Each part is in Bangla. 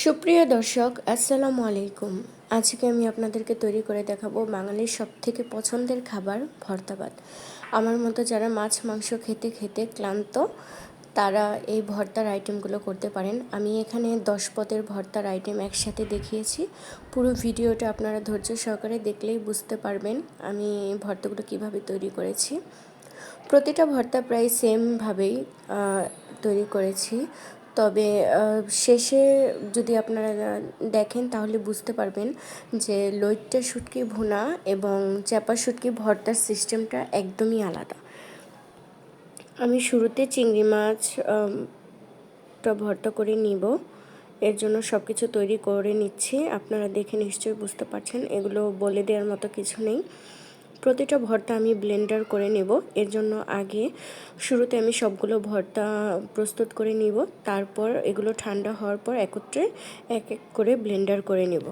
সুপ্রিয় দর্শক, আসসালামু আলাইকুম। আজকে আমি আপনাদেরকে তৈরি করে দেখাবো বাঙালির সবথেকে পছন্দের খাবার ভর্তা ভাত। আমার মতো যারা মাছ মাংস খেতে খেতে ক্লান্ত, তারা এই ভর্তার আইটেমগুলো করতে পারেন। আমি এখানে 10 পদের ভর্তার আইটেম একসাথে দেখিয়েছি। পুরো ভিডিওটা আপনারা ধৈর্য সহকারে দেখলেই বুঝতে পারবেন আমি ভর্তাগুলো কিভাবে তৈরি করেছি। প্রতিটা ভর্তা প্রায় সেমভাবেই তৈরি করেছি, তবে শেষে যদি আপনারা দেখেন তাহলে বুঝতে পারবেন যে লইট্টা শুটকি ভুনা এবং চাপা শুটকি ভর্তার সিস্টেমটা একদমই আলাদা। আমি শুরুতে চিংড়ি মাছ ভর্তা করে নিব। এর জন্য সব কিছু তৈরি করে নিচ্ছি। আপনারা দেখে নিশ্চয়ই বুঝতে পারছেন, এগুলো বলে দেওয়ার মতো কিছু নেই। প্রতিটা ভর্তা আমি ব্লেন্ডার করে নেব। এর জন্য আগে শুরুতে আমি সবগুলো ভর্তা প্রস্তুত করে নিব, তারপর এগুলো ঠান্ডা হওয়ার পর একত্রে এক এক করে ব্লেন্ডার করে নেব।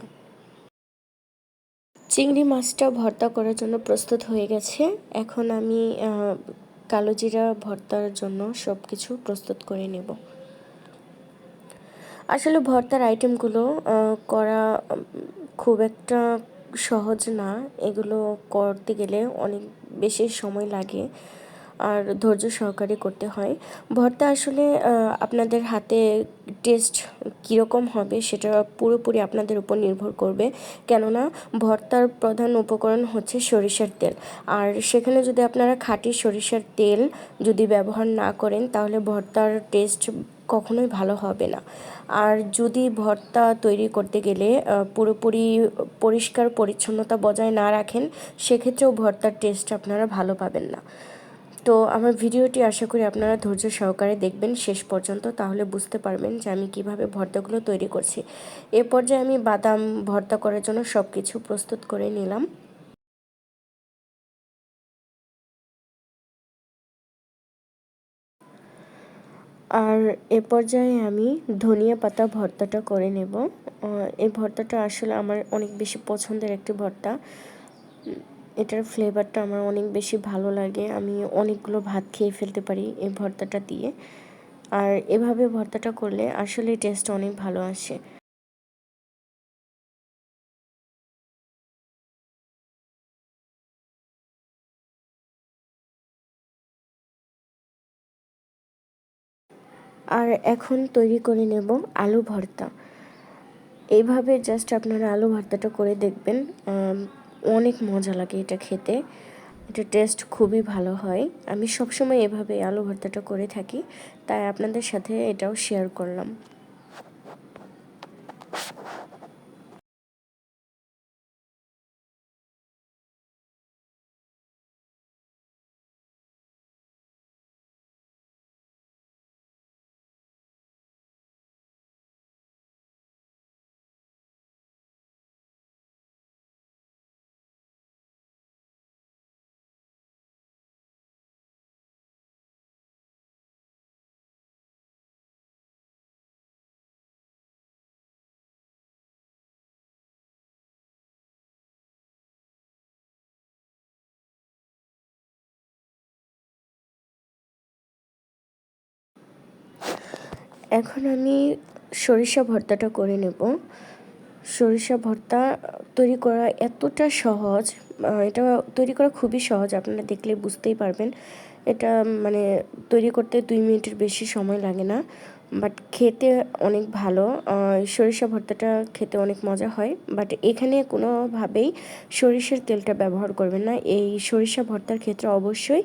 চিংড়ি মাছটা ভর্তা করার জন্য প্রস্তুত হয়ে গেছে। এখন আমি কালো জিরা ভর্তার জন্য সব কিছু প্রস্তুত করে নেব। আসলে ভর্তার আইটেমগুলো করা খুব একটা সহজ না। এগুলো করতে গেলে অনেক বেশি সময় লাগে আর ধৈর্য সহকারে করতে হয়। ভর্তা আসলে আপনাদের হাতে টেস্ট কীরকম হবে সেটা পুরোপুরি আপনাদের উপর নির্ভর করবে, কেননা ভর্তার প্রধান উপকরণ হচ্ছে সরিষার তেল। আর সেখানে যদি আপনারা খাঁটি সরিষার তেল যদি ব্যবহার না করেন তাহলে ভর্তার টেস্ট কখনোই ভালো হবে না। আর যদি ভর্তা তৈরি করতে গেলে পুরোপুরি পরিষ্কার পরিচ্ছন্নতা বজায় না রাখেন, সেক্ষেত্রেও ভর্তার টেস্ট আপনারা ভালো পাবেন না। তো আমার ভিডিওটি আশা করি আপনারা ধৈর্য সহকারে দেখবেন শেষ পর্যন্ত, তাহলে বুঝতে পারবেন যে আমি কিভাবে ভর্তাগুলো তৈরি করছি। এ পর্যায়ে আমি বাদাম ভর্তা করার জন্য সব কিছু প্রস্তুত করে নিলাম। আর এ পর্যায়ে আমি ধনিয়া পাতা ভর্তাটা করে নেব। এই ভর্তাটা আসলে আমার অনেক বেশি পছন্দের একটি ভর্তা। এটার ফ্লেভারটা আমার অনেক বেশি ভালো লাগে। আমি অনেকগুলো ভাত খেয়ে ফেলতে পারি এই ভর্তাটা দিয়ে। আর এভাবে ভর্তাটা করলে আসলে টেস্ট অনেক ভালো আসে। আর এখন তৈরি করে নেব আলু ভর্তা। এইভাবে জাস্ট আপনারা আলু ভর্তাটা করে দেখবেন, অনেক মজা লাগে এটা খেতে। এটা টেস্ট খুবই ভালো হয়। আমি সবসময় এভাবে আলু ভর্তাটা করে থাকি, তাই আপনাদের সাথে এটাও শেয়ার করলাম। এখন আমি সরিষা ভর্তাটা করে নেব। সরিষা ভর্তা তৈরি করা এতটা সহজ, এটা তৈরি করা খুবই সহজ, আপনারা দেখলে বুঝতেই পারবেন। এটা মানে তৈরি করতে 2 মিনিটের বেশি সময় লাগে না, বাট খেতে অনেক ভালো। সরিষা ভর্তাটা খেতে অনেক মজা হয়, বাট এখানে কোনোভাবেই সরিষার তেলটা ব্যবহার করবেন না। এই সরিষা ভর্তার ক্ষেত্রে অবশ্যই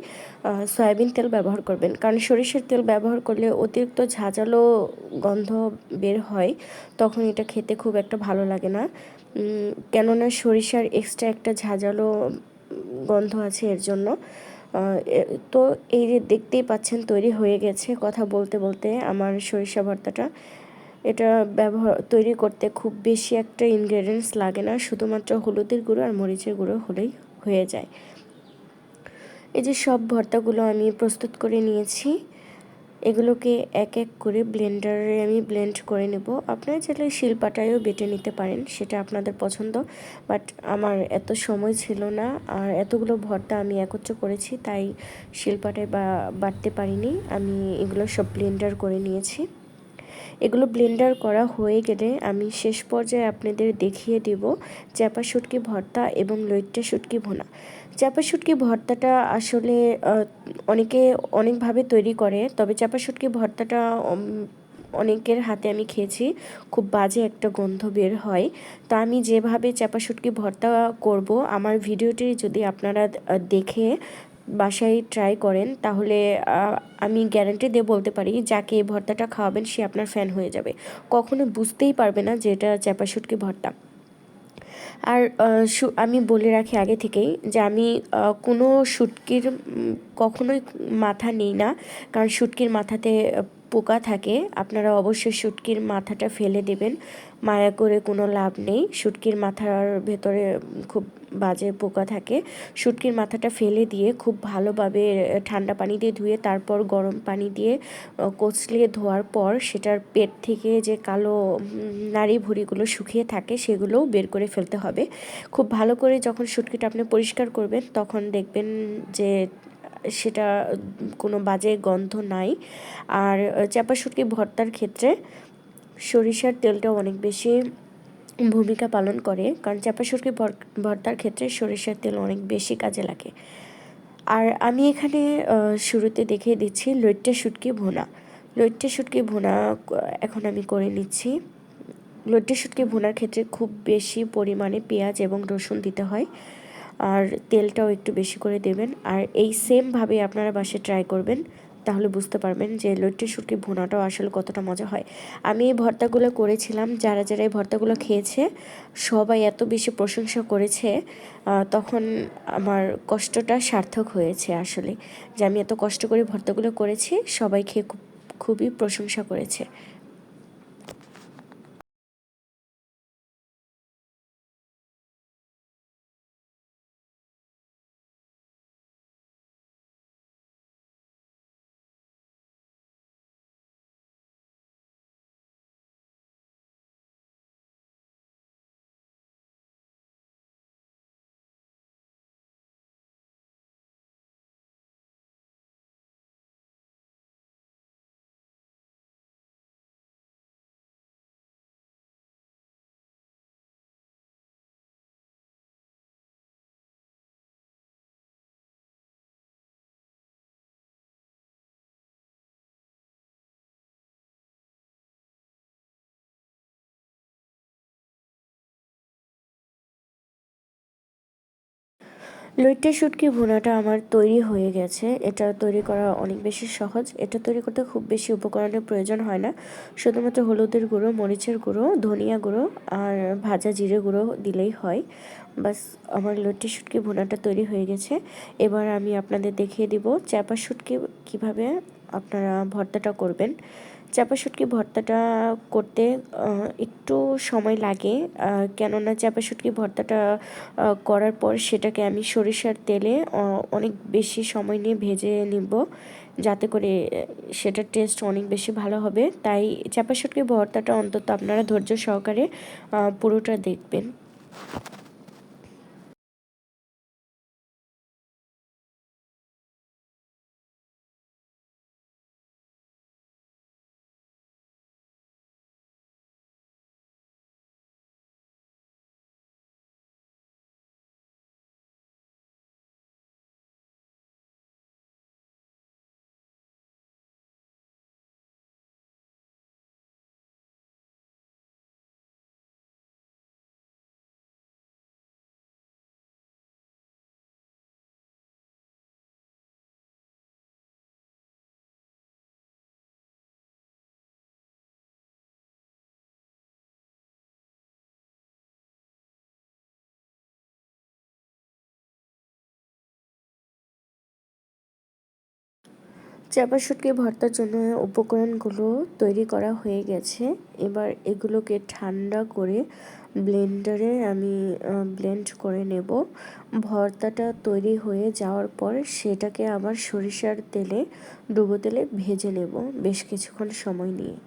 সয়াবিন তেল ব্যবহার করবেন, কারণ সরিষার তেল ব্যবহার করলে অতিরিক্ত ঝাঁঝালো গন্ধ বের হয়, তখন এটা খেতে খুব একটা ভালো লাগে না। কেননা সরিষার এক্সট্রা একটা ঝাঁঝালো গন্ধ আছে, এর জন্য। তো এই যে দেখতেই পাচ্ছেন তৈরি হয়ে গেছে। কথা বলতে বলতে আমার সরিষা ভর্তাটা, এটা তৈরি করতে খুব বেশি একটা ইনগ্রেডিয়েন্টস লাগে না, শুধুমাত্র হলুদের গুঁড়ো আর মরিচের গুঁড়ো হলেই হয়ে যায়। এই যে সব ভর্তাগুলো আমি প্রস্তুত করে নিয়েছি, এগুলোকে এক এক করে ব্লেন্ডারে আমি ব্লেন্ড করে নেব। আপনারা চাইলে শিলপাটায়ও বেটে নিতে পারেন, সেটা আপনাদের পছন্দ, বাট আমার এত সময় ছিল না আর এতগুলো ভর্তা আমি একত্র করেছি, তাই শিলপাটায় বাটতে পারিনি। আমি এগুলো সব ব্লেন্ডার করে নিয়েছি। এগুলো ব্লেন্ডার করা হয়ে গেলে আমি শেষ পর্যায়ে আপনাদের দেখিয়ে দেব চাপা শুটকি ভর্তা এবং লইট্টা শুটকি ভুনা। চাপা শুটকি ভর্তাটা আসলে অনেকে অনেকভাবে তৈরি করে, তবে চাপা শুটকি ভর্তাটা অনেকের হাতে আমি খেয়েছি, খুব বাজে একটা গন্ধ বের হয়। তো আমি যেভাবে চাপা শুটকি ভর্তা করব, আমার ভিডিওটি যদি আপনারা দেখে বাসায় ট্রাই করেন তাহলে আমি গ্যারান্টি দিয়ে বলতে পারি যাকে এই ভর্তাটা খাওয়াবেন সে আপনার ফ্যান হয়ে যাবে, কখনো বুঝতেই পারবে না যে এটা চাপা শুটকি ভর্তা। আর আমি বলে রাখি আগে থেকেই যে আমি কোনো শুটকির কখনোই মাথা নিই না, কারণ শুটকির মাথাতে পোকা থাকে। আপনারা অবশ্যই শুটকির মাথাটা ফেলে দেবেন, মায়া করে কোনো লাভ নেই। শুটকির মাথার ভেতরে খুব বাজে পোকা থাকে। শুটকির মাথাটা ফেলে দিয়ে খুব ভালোভাবে ঠান্ডা পানি দিয়ে ধুয়ে তারপর গরম পানি দিয়ে কচলিয়ে ধোয়ার পর সেটার পেট থেকে যে কালো নাড়ি ভুঁড়িগুলো শুকিয়ে থাকে সেগুলোও বের করে ফেলতে হবে। খুব ভালো করে যখন শুটকিটা আপনি পরিষ্কার করবেন তখন দেখবেন যে সেটা কোনো বাজে গন্ধ নাই। আর চাপা শুটকি ভর্তার ক্ষেত্রে সরিষার তেলটাও অনেক বেশি ভূমিকা পালন করে, কারণ চাপা শুটকি ভর্তার ক্ষেত্রে সরিষার তেল অনেক বেশি কাজে লাগে। আর আমি এখানে শুরুতে দেখিয়ে দিচ্ছি লইট্টা শুটকি ভুনা। লইট্টা শুটকি ভুনা এখন আমি করে নিচ্ছি। লইট্টা শুটকি ভুনার ক্ষেত্রে খুব বেশি পরিমাণে পেঁয়াজ এবং রসুন দিতে হয়, আর তেলটাও একটু বেশি করে দেবেন। আর এই সেমভাবে আপনারা বাসায় ট্রাই করবেন, তাহলে বুঝতে পারবেন যে লইট্টা শুটকি ভুনাটাও আসলে কতটা মজা হয়। আমি এই ভর্তাগুলো করেছিলাম, যারা যারা এই ভর্তাগুলো খেয়েছে সবাই এত বেশি প্রশংসা করেছে, তখন আমার কষ্টটা সার্থক হয়েছে আসলে, যে আমি এত কষ্ট করে ভর্তাগুলো করেছি, সবাই খেয়ে খুবই প্রশংসা করেছে। লইট্টা শুটকি ভুনাটা আমার তৈরি হয়ে গেছে। এটা তৈরি করা অনেক বেশি সহজ। এটা তৈরি করতে খুব বেশি উপকরণের প্রয়োজন হয় না, শুধুমাত্র হলুদের গুঁড়ো, মরিচের গুঁড়ো, ধনিয়া গুঁড়ো আর ভাজা জিরে গুঁড়ো দিলেই হয়। বাস, আমার লইট্টা শুটকি ভুনাটা তৈরি হয়ে গেছে। এবার আমি আপনাদের দেখিয়ে দিব চাপা শুটকি কীভাবে আপনারা ভর্তাটা করবেন। চাপা শুটকি ভর্তাটা করতে একটু সময় লাগে, কেননা চাপা শুটকি ভর্তাটা করার পর সেটাকে আমি সরিষার তেলে অনেক বেশি সময় নিয়ে ভেজে নিব, যাতে করে সেটার টেস্ট অনেক বেশি ভালো হবে। তাই চাপা শুটকি ভর্তাটা অন্তত আপনারা ধৈর্য সহকারে পুরোটা দেখবেন। চাপা শুটকি ভর্তার জন্য উপকরণগুলো তৈরি করা হয়ে গেছে। এবার এগুলোকে ঠান্ডা করে ব্লেন্ডারে আমি ব্লেন্ড করে নেব। ভর্তাটা তৈরি হয়ে যাওয়ার পর সেটাকে আবার সরিষার তেলে, ডুবো তেলে ভেজে নেব বেশ কিছুক্ষণ সময় নিয়ে।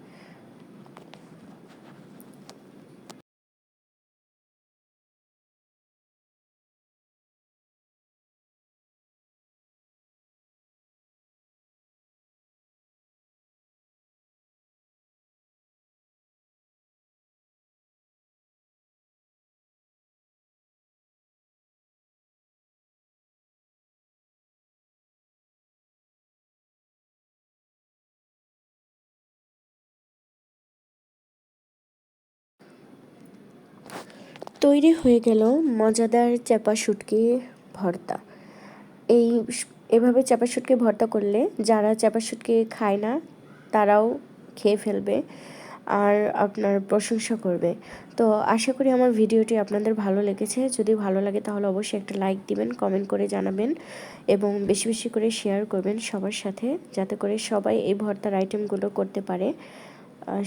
তৈরি হয়ে গেল মজাদার চাপা শুটকি ভর্তা। এই এভাবে চাপা শুটকি ভর্তা করলে যারা চাপা শুটকি খায় না তারাও খেয়ে ফেলবে আর আপনার প্রশংসা করবে। তো আশা করি আমার ভিডিওটি আপনাদের ভালো লেগেছে। যদি ভালো লাগে তাহলে অবশ্যই একটা লাইক দিবেন, কমেন্ট করে জানাবেন এবং বেশি বেশি করে শেয়ার করবেন সবার সাথে, যাতে করে সবাই এই ভর্তার আইটেমগুলো করতে পারে।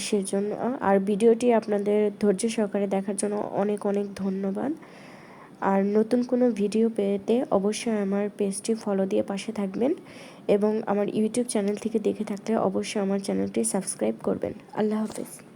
সেজন্য আর ভিডিওটি আপনাদের ধৈর্য সহকারে দেখার জন্য অনেক অনেক ধন্যবাদ। আর নতুন কোনো ভিডিও পেতে অবশ্যই আমার পেজটি ফলো দিয়ে পাশে থাকবেন এবং আমার ইউটিউব চ্যানেল থেকে দেখে থাকলে অবশ্যই আমার চ্যানেলটি সাবস্ক্রাইব করবেন। আল্লাহ হাফেজ।